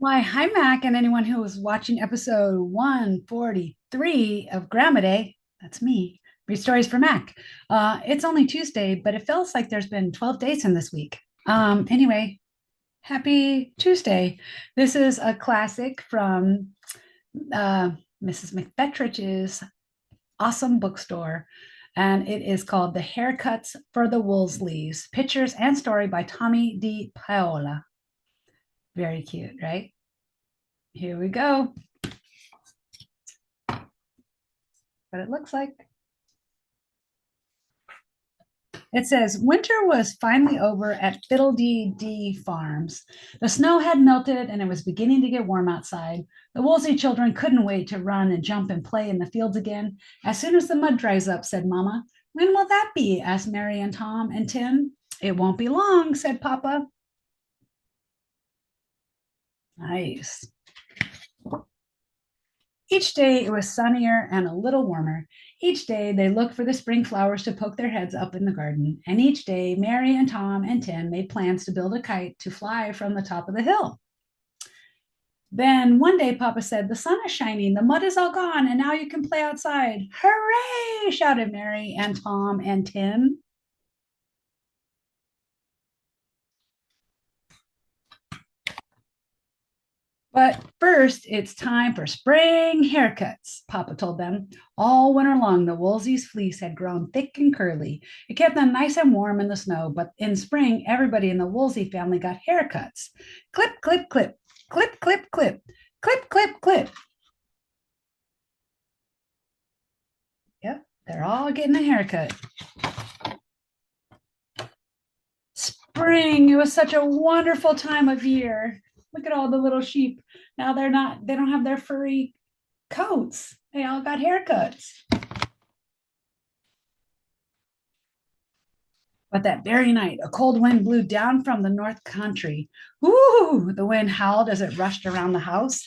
Why, hi, Mac, and anyone who was watching episode 143 of GRAMidei. That's me. Read stories for Mac. It's only Tuesday, but it feels like there's been 12 days in this week. Anyway, happy Tuesday. This is a classic from Mrs. McFetrich's awesome bookstore, and it is called The Haircuts for the Woolsleys Pictures and Story by Tommy Di Paola. Very cute, right? Here we go. What it looks like. It says winter was finally over at Fiddledee Farms. The snow had melted and it was beginning to get warm outside. The Woolsey children couldn't wait to run and jump and play in the fields again. As soon as the mud dries up, said Mama. When will that be? Asked Mary and Tom and Tim. It won't be long, said Papa. Nice. Each day it was sunnier and a little warmer. Each day they looked for the spring flowers to poke their heads up in the garden. And each day Mary and Tom and Tim made plans to build a kite to fly from the top of the hill. Then one day Papa said, "The sun is shining, the mud is all gone, and now you can play outside." Hooray! Shouted Mary and Tom and Tim. But first, it's time for spring haircuts, Papa told them. All winter long, the Woolsey's fleece had grown thick and curly. It kept them nice and warm in the snow, but in spring, everybody in the Woolsey family got haircuts. Clip, clip, clip, clip, clip, clip, clip, clip, clip. Yep, they're all getting a haircut. Spring, it was such a wonderful time of year. Look at all the little sheep. Now they don't have their furry coats. They all got haircuts. But that very night, a cold wind blew down from the north country. Ooh, the wind howled as it rushed around the house.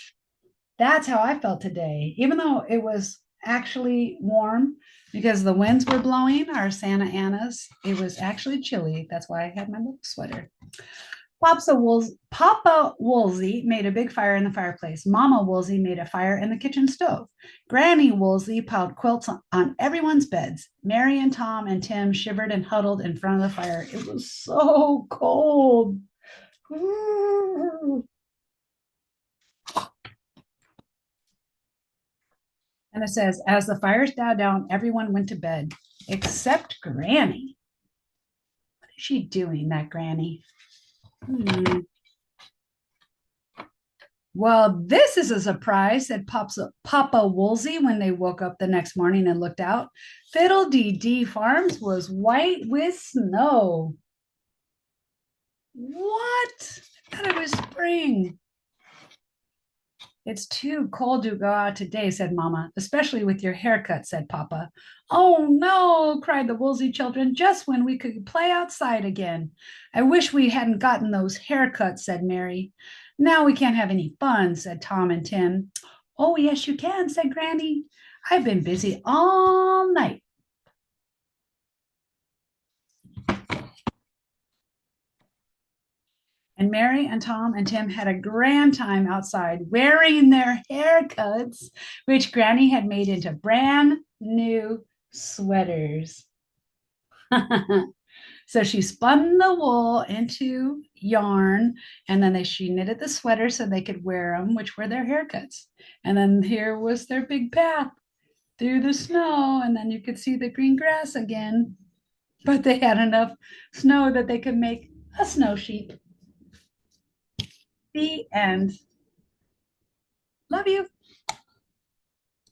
That's how I felt today, even though it was actually warm because the winds were blowing our Santa Anas. It was actually chilly. That's why I had my little sweater. Papa Woolsey made a big fire in the fireplace. Mama Woolsey made a fire in the kitchen stove. Granny Woolsey piled quilts on everyone's beds. Mary and Tom and Tim shivered and huddled in front of the fire. It was so cold. And it says, as the fires died down, everyone went to bed except Granny. What is she doing, that Granny? Well, this is a surprise, said Papa Woolsey when they woke up the next morning and looked out. Fiddle-dee-dee Farms was white with snow. What? I thought it was spring. It's too cold to go out today, said Mama, especially with your haircut, said Papa. Oh no, cried the Woolsey children, just when we could play outside again. I wish we hadn't gotten those haircuts, said Mary. Now we can't have any fun, said Tom and Tim. Oh, yes, you can, said Granny. I've been busy all night. And Mary and Tom and Tim had a grand time outside wearing their haircuts, which Granny had made into brand new sweaters. So she spun the wool into yarn and then she knitted the sweater so they could wear them, which were their haircuts. And then here was their big path through the snow, and then you could see the green grass again. But they had enough snow that they could make a snow sheep. The end. Love you.